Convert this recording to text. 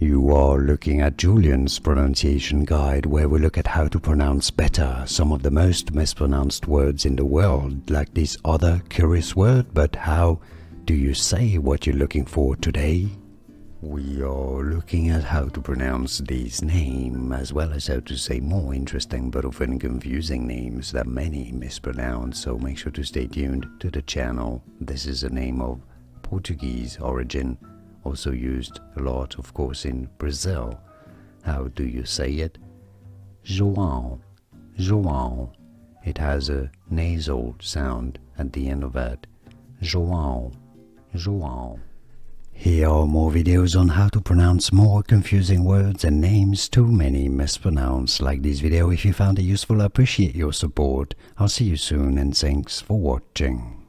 You are looking at Julian's pronunciation guide, where we look at how to pronounce better some of the most mispronounced words in the world, like this other curious word. But how do you say what you're looking for today? We are looking at how to pronounce this name, as well as how to say more interesting but often confusing names that many mispronounce, so make sure to stay tuned to the channel. This is a name of Portuguese origin, also used a lot, of course, in Brazil. How do you say it? Joao, Joao. It has a nasal sound at the end of it. Joao, Joao. Here are more videos on how to pronounce more confusing words and names too many mispronounced. Like this video if you found it useful. I appreciate your support. I'll see you soon and thanks for watching.